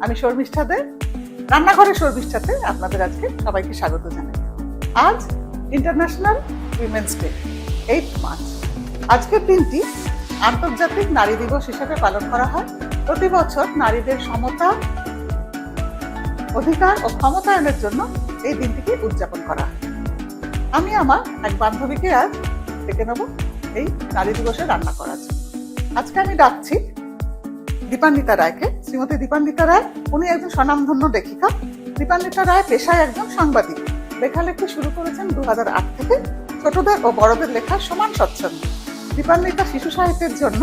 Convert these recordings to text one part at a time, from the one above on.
আমি শর্মিষ্ঠা দে, রান্নাঘরে শর্মিষ্ঠাতে আপনাদের আজকে সবাইকে স্বাগত জানাই। আজ ইন্টারন্যাশনাল উইমেন্স ডে, 8 মার্চ। আজকের দিনটি আন্তর্জাতিক নারী দিবস হিসেবে পালন করা হয়। প্রতি বছর নারীদের সমতা, অধিকার ও ক্ষমতায়নের জন্য এই দিনটিকে উদযাপন করা হয়। আমি আমার এক বান্ধবীকে আজ ডেকে নেব এই নারী দিবসে রান্না করার জন্য। আজকে আমি ডাকছি দীপান্বিতা রায়কে। শ্রীমতী দীপান্বিতা রায়, উনি একজন স্বনামধন্য লেখিকা। দীপান্বিতা রায় পেশায় একজন সাংবাদিক। লেখালেখি শুরু করেছেন 2008 থেকে। ছোটদের ও বড়দের লেখা সমান স্বচ্ছন্দ। দীপান্বিতা শিশু সাহিত্যের জন্য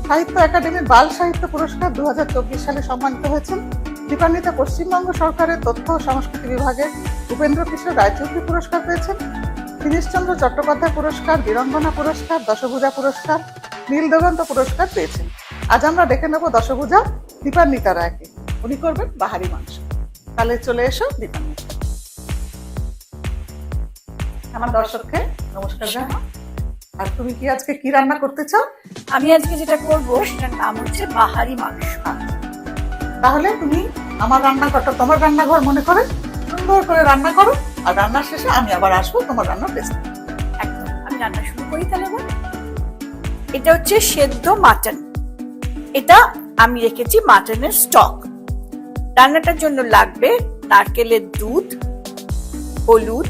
সাহিত্য একাডেমির বাল সাহিত্য পুরস্কার 2024 সালে সম্মানিত হয়েছেন। দীপান্বিতা পশ্চিমবঙ্গ সরকারের তথ্য ও সংস্কৃতি বিভাগের উপেন্দ্র কিশোর রায়চৌধুরী পুরস্কার পেয়েছেন, দীনেশচন্দ্র চট্টোপাধ্যায় পুরস্কার, বীরঙ্গনা পুরস্কার, দশভূজা পুরস্কার, নীলদিগন্ত পুরস্কার পেয়েছেন। আজ আমরা ডেকে নেব দশভূজা দীপান্বিতা রায়কে। উনি করবেন বাহারি মাংস। তাহলে চলে এসো দীপান্বিতা। আমার দর্শককে নমস্কার জানাও। আর তুমি কি আজকে কি রান্না করতে চাও? আমি আজকে যেটা করব সেটার নাম হচ্ছে বাহারি মাংস। তাহলে তুমি আমার রান্নাঘরটা তোমার রান্নাঘর মনে করে সুন্দর করে রান্না করো, আর রান্নার শেষে আমি আবার আসবো তোমার রান্নার টেস্ট। একদম, আমি রান্না শুরু করি তাহলে। এটা হচ্ছে সেদ্ধ মাটন। এটা আমি রেখেছি মাটনের স্টক। রান্নাটার জন্য লাগবে নারকেলের দুধ, হলুদ,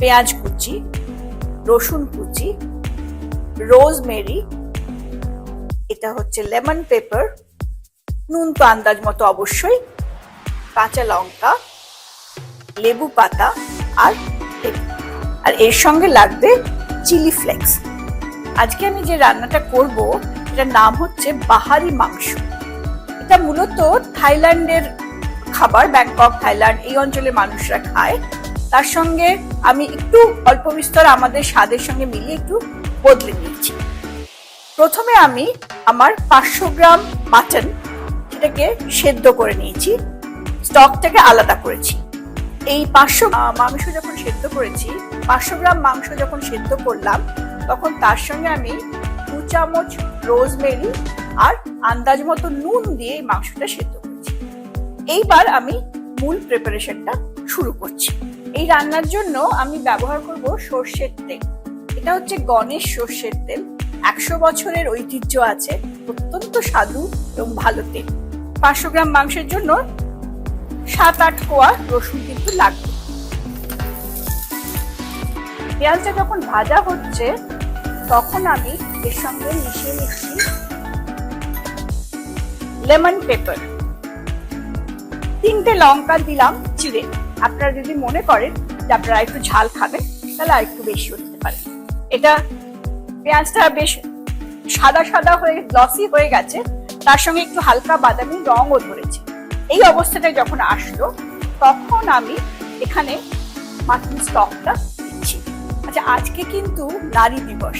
পেঁয়াজ কুচি, রসুন কুচি, রোজমেরি, এটা হচ্ছে লেমন পেপার, নুন তো আন্দাজ মতো অবশ্যই, কাঁচা লঙ্কা, লেবু পাতা আর আর এর সঙ্গে লাগবে চিলি ফ্লেক্স। আজকে আমি যে রান্নাটা করব এটার নাম হচ্ছে বাহারি মাংস। এটা মূলত থাইল্যান্ডের খাবার, ব্যাংকক, থাইল্যান্ড এই অঞ্চলের মানুষরা খায়। তার সঙ্গে আমি একটু অল্প বিস্তর আমাদের স্বাদের সঙ্গে মিলিয়ে একটু বদলে নিয়েছি। প্রথমে আমি আমার 500 গ্রাম মাটন সেটাকে সেদ্ধ করে নিয়েছি, স্টক থেকে আলাদা করেছি। এই 500 মাংস যখন সেদ্ধ করেছি, 500 গ্রাম মাংস যখন সেদ্ধ করলাম, তখন তার সঙ্গে আমি 2 চামচ রোজমেরি আর আন্দাজ মতো নুন দিয়ে এই মাংসটা সেদ্ধ করেছি। এইবার আমি মূল প্রিপারেশনটা শুরু করছি। এই রান্নার জন্য আমি ব্যবহার করব সর্ষের তেল। এটা হচ্ছে গণেশ সর্ষের তেল। 100 বছরের ঐতিহ্য আছে, অত্যন্ত স্বাদু এবং ভালো তেল। 500 গ্রাম মাংসের জন্য 7-8 কোয়া রসুন কিন্তু লাগবে। পেঁয়াজটা যখন ভাজা হচ্ছে তখন আমি এর সঙ্গে মিশিয়ে নিচ্ছি লেমন পেপার। 3টে লঙ্কা দিলাম চিড়ে। আপনারা যদি মনে করেন যে আপনারা একটু ঝাল খাবেন তাহলে আর একটু বেশিও দিতে পারেন। এটা পেঁয়াজটা বেশ সাদা সাদা হয়ে গ্লসি হয়ে গেছে, তার সঙ্গে একটু হালকা বাদামি রঙও ধরেছে। এই অবস্থাটা যখন আসলো তখন আমি এখানে মাটন স্টকটা দিচ্ছি। আচ্ছা, আজকে কিন্তু নারী দিবস।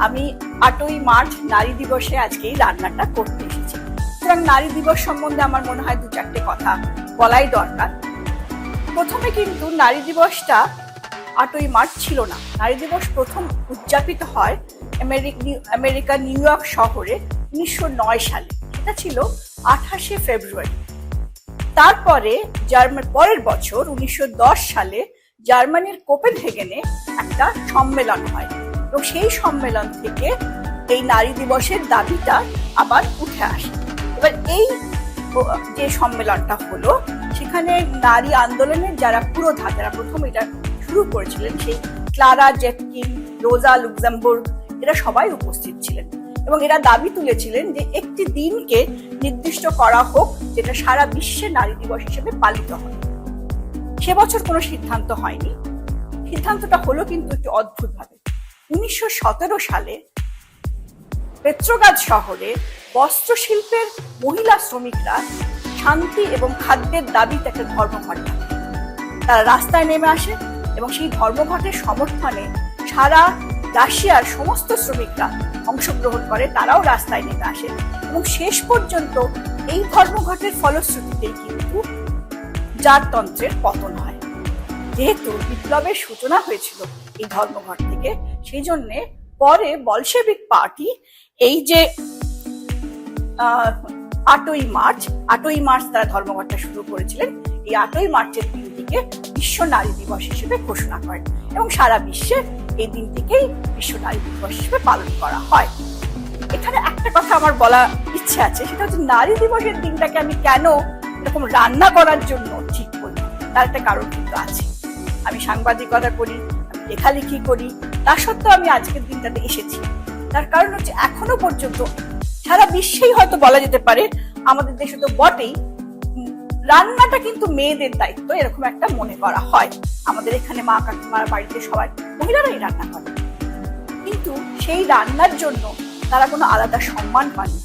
আমি 8ই মার্চ নারী দিবসে আজকে এই রান্নাটা করতে এসেছি। সুতরাং নারী দিবস সম্বন্ধে আমার মনে হয় 2-4টে কথা বলাই দরকার। প্রথমে কিন্তু নারী দিবসটা 8ই মার্চ ছিল না। নারী দিবস প্রথম উদযাপিত হয় আমেরিকার নিউ ইয়র্ক শহরে 1909 সালে। এটা ছিল 28শে ফেব্রুয়ারি। তারপরে পরের বছর 1910 সালে জার্মানির কোপেনহেগেনে একটা সম্মেলন হয় এবং সেই সম্মেলন থেকে এই নারী দিবসের দাবিটা আবার উঠে আসে। এবার এই যে সম্মেলনটা হলো সেখানে নারী আন্দোলনের যারা পুরোধা, যারা প্রথম এটা শুরু করেছিলেন, সেই ক্লারা জেটকিন, রোজা লুক্সেমবুর্গ, এরা সবাই উপস্থিত ছিলেন এবং এরা দাবি তুলেছিলেন যে একটি দিনকে নির্দিষ্ট করা হোক যেটা সারা বিশ্বে নারী দিবস হিসেবে পালিত হয়। সে বছর কোনো সিদ্ধান্ত হয়নি। সিদ্ধান্তটা হলো কিন্তু একটু অদ্ভুত ভাবে। 1917 সালে পেত্রোগ্রাদ শহরে বস্ত্রশিল্পের মহিলা শ্রমিকরা শান্তি এবং খাদ্যের দাবিতে একটা ধর্মঘট ডাকে। তারা রাস্তায় নেমে আসে এবং সেই ধর্মঘটের সমর্থনে সারা রাশিয়ার সমস্ত শ্রমিকরা অংশগ্রহণ করে, তারাও রাস্তায় নেমে আসে এবং শেষ পর্যন্ত এই ধর্মঘটের ফলশ্রুতিতেই কিন্তু জারতন্ত্রের পতন হয়। যেহেতু বিপ্লবের সূচনা হয়েছিল এই ধর্মঘট থেকে, সেই জন্যে পরে বলশেভিক পার্টি এই যে 8ই মার্চ। 8ই মার্চ তারা ধর্মঘটটা শুরু করেছিলেন। এই 8ই মার্চের দিনটিকে বিশ্ব নারী দিবস হিসেবে ঘোষণা করেন এবং সারা বিশ্বে এই দিনটিকেই বিশ্ব নারী দিবস হিসেবে পালন করা হয়। এখানে একটা কথা আমার বলা ইচ্ছে আছে, সেটা হচ্ছে নারী দিবসের দিনটাকে আমি কেন এরকম রান্না করার জন্য ঠিক করি, তার একটা কারণ কিন্তু আছে। আমি সাংবাদিকতা করি, আমি লেখালেখি করি, তা সত্ত্বেও আমি আজকের দিনটাতে এসেছি। তার কারণ হচ্ছে এখনো পর্যন্ত সারা বিশ্বেই হয়তো বলা যেতে পারে, আমাদের দেশে তো বটেই, রান্নাটা কিন্তু মেয়েদের দায়িত্ব এরকম একটা মনে করা হয়। আমাদের এখানে মা কাকিমার বাড়িতে সবাই মহিলারাই রান্না করে, কিন্তু সেই রান্নার জন্য তারা কোনো আলাদা সম্মান পায়নি,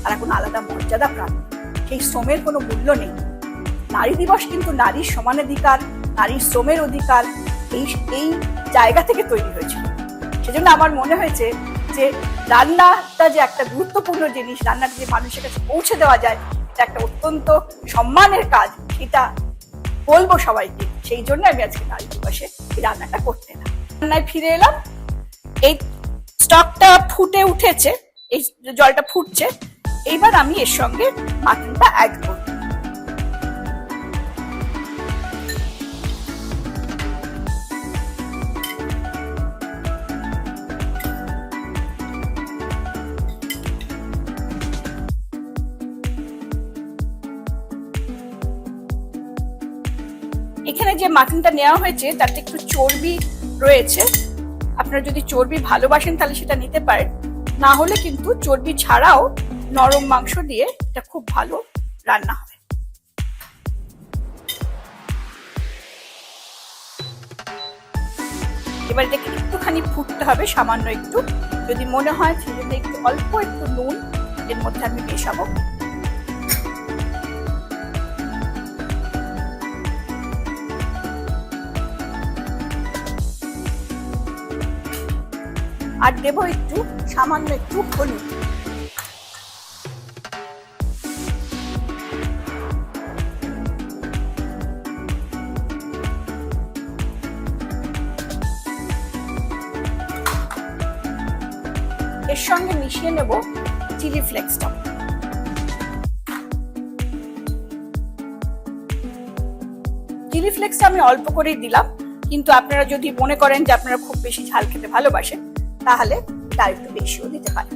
তারা কোনো আলাদা মর্যাদা পান, সেই শ্রমের কোনো মূল্য নেই। নারী দিবস কিন্তু নারীর সমানাধিকার, নারীর শ্রমের অধিকার এই জায়গা থেকে তৈরি হয়েছিল। সেজন্য আমার মনে হয়েছে যে রান্নাটা যে একটা গুরুত্বপূর্ণ জিনিস, রান্নাটা যে মানুষের কাছে পৌঁছে দেওয়া যায়, এটা একটা অত্যন্ত সম্মানের কাজ, সেটা বলবো সবাইকে। সেই জন্য আমি আজকে নারী দিবসে এই রান্নাটা করতে না। রান্নায় ফিরে এলাম। এই স্টকটা ফুটে উঠেছে, এই জলটা ফুটছে। এইবার আমি এর সঙ্গে মাটনটা অ্যাড করব। এখানে যে মাটনটা নেওয়া হয়েছে তাতে একটু চর্বি রয়েছে। আপনারা যদি চর্বি ভালোবাসেন তাহলে সেটা নিতে পারেন, না হলে কিন্তু চর্বি ছাড়াও নরম মাংস দিয়ে এটা খুব ভালো রান্না হবে। এবার এটাকে একটুখানি ফুটতে হবে, সামান্য একটু। যদি মনে হয় সেজন্য একটু অল্প একটু নুন এর মধ্যে আমি মেশাবো। আর দেবো একটু সামান্য একটু হলুদ। এর সঙ্গে মিশিয়ে নেব চিলি ফ্লেক্সটা। চিলি ফ্লেক্সটা আমি অল্প করেই দিলাম, কিন্তু আপনারা যদি মনে করেন যে আপনারা খুব বেশি ঝাল খেতে ভালোবাসেন তাহলে তার একটু বেশিও দিতে পারেন।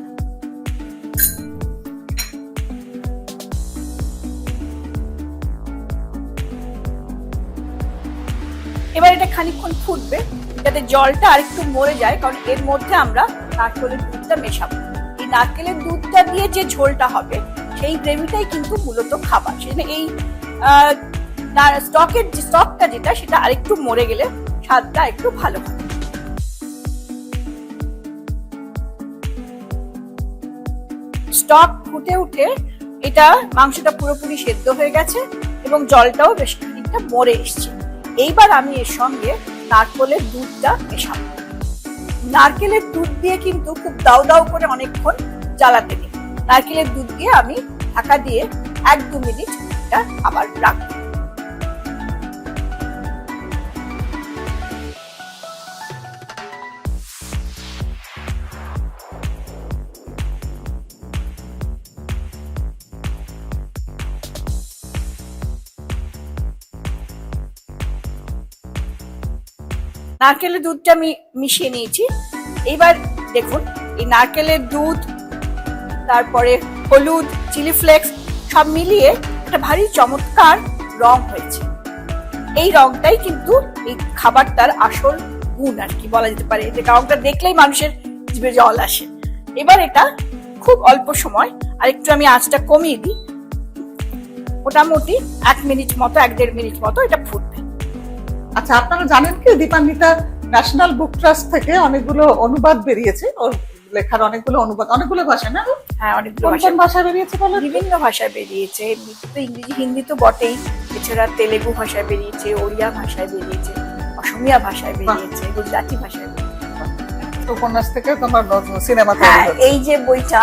এবার এটা খানিকক্ষণ ফুটবে যাতে জলটা আরেকটু মরে যায়, কারণ এর মধ্যে আমরা নারকেলের দুধটা মেশাবো। এই নারকেলের দুধটা দিয়ে যে ঝোলটা হবে সেই গ্রেভিটাই কিন্তু মূলত খাবার। সেজন্য এই স্টকটা যেটা সেটা আরেকটু মরে গেলে স্বাদটা একটু ভালো হবে। স্টক ফুটে উঠে এটা মাংসটা পুরোপুরি সেদ্ধ হয়ে গেছে এবং জলটাও বেশ খানিকটা মরে এসছে। এইবার আমি এর সঙ্গে নারকেলের দুধটা মেশাবো। নারকেলের দুধ দিয়ে কিন্তু খুব দাউ দাউ করে অনেকক্ষণ জ্বালাতে নেই। নারকেলের দুধ দিয়ে আমি ঢাকা দিয়ে 1-2 মিনিট এটা আবার রাখবো। নারকেলের দুধটা আমি মিশিয়ে নিয়েছি। এইবার দেখুন এই নারকেলের দুধ, তারপরে হলুদ, চিলি ফ্লেক্স সব মিলিয়ে একটা ভারী চমৎকার রং হয়েছে। এই রংটাই কিন্তু এই খাবারটার আসল গুণ আর কি বলা যেতে পারে। যে রংটা দেখলেই মানুষের জিভে জল আসে। এবার এটা খুব অল্প সময়, আর একটু আমি আঁচটা কমিয়ে দিই, মোটামুটি 1 মিনিট মতো, 1-1.5 মিনিট মতো এটা ফুটবে। আচ্ছা, আপনারা জানেন কি দীপান্বিতা ন্যাশনাল বুক ট্রাস্ট থেকে অনেকগুলো অনুবাদ বেরিয়েছে, ওর লেখার অনেকগুলো অনুবাদ, অনেকগুলো ভাষায় না? হ্যাঁ, অনেকগুলো ভাষায় বেরিয়েছে। বলো, বিভিন্ন ভাষায় বেরিয়েছে, ইংরেজি হিন্দি তো বটেই, এছাড়া তেলেগু ভাষায় বেরিয়েছে, ওড়িয়া ভাষায় বেরিয়েছে, অসমিয়া ভাষায় বেরিয়েছে, গুজরাটি ভাষায় বেরিয়েছে। উপন্যাস থেকে তোমার সিনেমা। এই যে বইটা,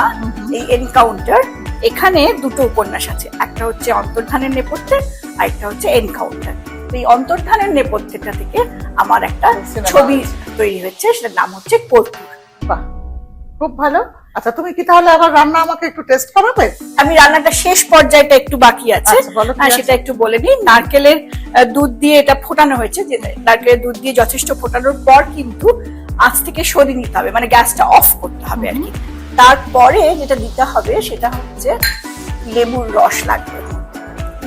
এই এনকাউন্টার, এখানে দুটো উপন্যাস আছে, একটা হচ্ছে অন্তর্ধানের নেপথ্যে আর একটা হচ্ছে এনকাউন্টার। এই অন্তর্ধানের নেপথ্যটা থেকে আমার একটা ছবি তৈরি হচ্ছে, সেটার নাম হচ্ছে কর্পূর। বাহ, খুব ভালো। আচ্ছা, তুমি কি তাহলে আবার রান্না আমাকে একটু টেস্ট করাবে? আমি রান্নাটা শেষ পর্যায়টা একটু বাকি আছে, আচ্ছা, বলো কি আছে? সেটা একটু বলে নিই। নারকেলের দুধ দিয়ে এটা ফোটানো হয়েছে, যে নারকেলের দুধ দিয়ে যথেষ্ট ফোটানোর পর কিন্তু আঁচ থেকে সরিয়ে নিতে হবে, মানে গ্যাসটা অফ করতে হবে আর কি। তারপরে যেটা দিতে হবে সেটা হচ্ছে লেবুর রস লাগবে।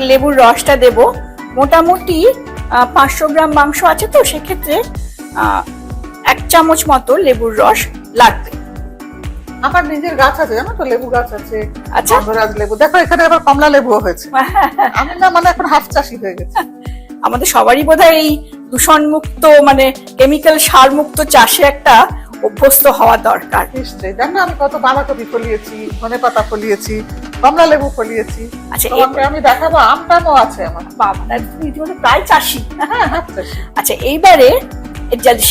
লেবুর রসটা দেব মোটামুটি 500 গ্রাম মাংস আছে, তো সেক্ষেত্রে 1 চামচ মতো লেবুর রস লাগবে। আমার নিজের গাছ আছে, জানো তো, লেবু গাছ আছে। আচ্ছা। গন্ধরাজ লেবু, দেখো এখানে আবার কমলা লেবুও হয়েছে। আমি না মানে এখন হাফ চাষি হয়ে গেছে। আমাদের সবারই বোধহয় এই দূষণ মুক্ত, মানে কেমিক্যাল সার মুক্ত চাষে একটা অভ্যস্ত হওয়া দরকার। নিশ্চয়ই, দেখো আমি কত বাঁধাকপি ফলিয়েছি, ধনেপাতা ফলিয়েছি, কমলা লেবু ফলিয়েছি। আচ্ছা, তোমাকে আমি দেখাবো, আমটামও আছে আমার। বাবা, তুমি ইতিমধ্যে প্রায় চাষি। হ্যাঁ, হাফ চাষি। আচ্ছা, এইবারে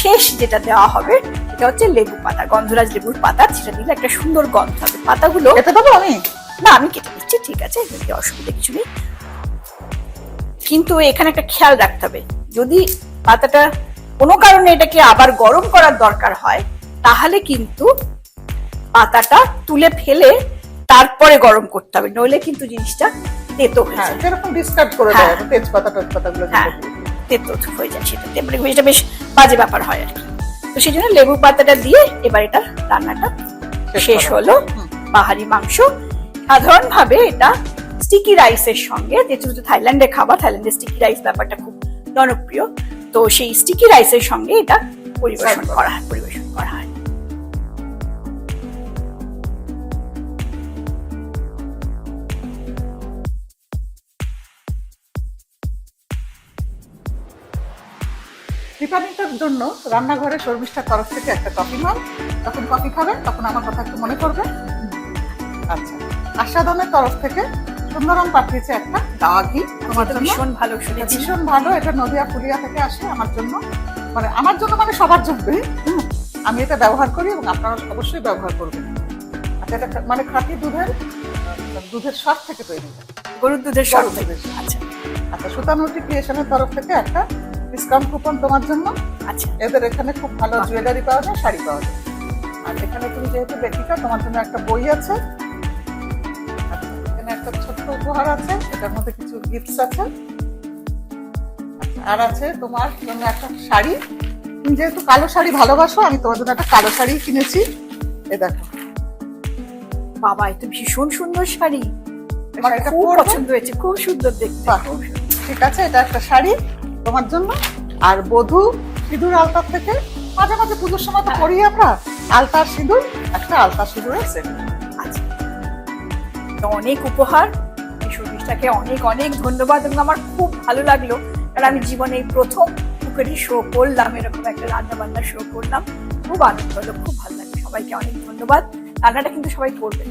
শেষ যেটা দেওয়া হবে এটা হচ্ছে লেবু পাতা, গন্ধরাজ লেবুর পাতা। সেটা দিলে একটা সুন্দর গন্ধ হবে। পাতাগুলো কেটে দেবো আমি? না, আমি কেটে দিচ্ছি, ঠিক আছে, এতে অসুবিধা কিছু নেই। কিন্তু এখানে একটা খেয়াল রাখতে হবে, যদি পাতাটা কোনো কারণে এটাকে আবার গরম করার দরকার হয়, তাহলে কিন্তু পাতাটা তুলে ফেলে তারপরে গরম করতে হবে, নইলে কিন্তু জিনিসটা তেতো হয়ে হ্যাঁ, যায়। যেরকম ডিসকার্ড করে দেয় তেজপাতা টেজপাতাগুলো হ্যাঁ, তেতো হয়ে যায়, সেটাতে মানে এটা বেশ বাজে ব্যাপার হয় আর কি। তো সেই জন্য লেবু পাতাটা দিয়ে এবার এটা রান্নাটা শেষ হলো। পাহাড়ি মাংস সাধারণভাবে এটা স্টিকি রাইসের সঙ্গে, যেহেতু থাইল্যান্ডে খাবার, থাইল্যান্ডে স্টিকি রাইস ব্যাপারটা খুব জনপ্রিয়, তো সেই স্টিকি রাইসের সঙ্গে এটা পরিবেশন করা হয়। দীপানিতার জন্য রান্নাঘরে শর্মিষ্ঠার তরফ থেকে একটা কফি নাও। যখন কফি খাবে তখন আমার কথা একটু মনে করবে। আচ্ছা, আস্বাদনের তরফ থেকে সুন্দরম পাঠিয়েছে একটা গাওয়া ঘি তোমার জন্য। ভীষণ ভালো শুনেছি, ভীষণ ভালো। এটা নদিয়া ফুলিয়া থেকে আসে আমার জন্য, মানে সবার জন্যই। আমি এটা ব্যবহার করি এবং আপনারা অবশ্যই ব্যবহার করবেন। আচ্ছা, এটা মানে খাঁটি দুধের স্বাদ থেকে তৈরি, গরুর দুধের স্বাদ থেকে। আচ্ছা আচ্ছা, সুতানুটি ক্রিয়েশনের তরফ থেকে একটা ডিসকাউন্ট কুপন তোমার জন্য। আচ্ছা, এদের এখানে খুব ভালো জুয়েলারি পাওয়া যায়, শাড়ি পাওয়া যায়। আর এখানে তুমি যেহেতু বেটিকা, তোমার জন্য একটা বই আছে। আচ্ছা, এখানে একটা ছোট্ট উপহার আছে, এটার মধ্যে কিছু গিফটস আছে। আচ্ছা, আর আছে তোমার জন্য একটা শাড়ি। তুমি যেহেতু কালো শাড়ি ভালোবাসো, আমি তোমার জন্য একটা কালো শাড়ি কিনেছি। এ দেখো বাবা, এটা ভীষণ সুন্দর শাড়ি, আমার শাড়িটা খুব পরবে? পছন্দ হয়েছে, খুব সুন্দর দেখতে। বাহ, ঠিক আছে, এটা একটা শাড়ি তোমার জন্য। আর বধূ সিঁদুর আলতার থেকে, মাঝে মাঝে পুজোর সময় তো করি আমরা আলতার সিঁদুর, একটা আলতার সিঁদুরের সেট। আচ্ছা, তো অনেক উপহার, এই শর্মিষ্ঠাকে অনেক অনেক ধন্যবাদ। এবং আমার খুব ভালো লাগলো, কারণ আমি জীবনে এই প্রথম কুকারি শো করলাম, এরকম একটা রান্না বান্নার শো করলাম। খুব আনন্দ হলো, খুব ভালো লাগলো। সবাইকে অনেক ধন্যবাদ। রান্নাটা কিন্তু সবাই করবে।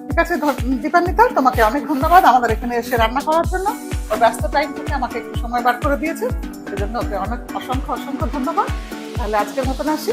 ঠিক আছে দীপান্বিতা, তোমাকে অনেক ধন্যবাদ আমাদের এখানে এসে রান্না করার জন্য। ওর ব্যস্ত টাইম থেকে আমাকে একটু সময় বার করে দিয়েছে, সেজন্য ওকে অনেক অসংখ্য ধন্যবাদ। তাহলে আজকের মতন আসি।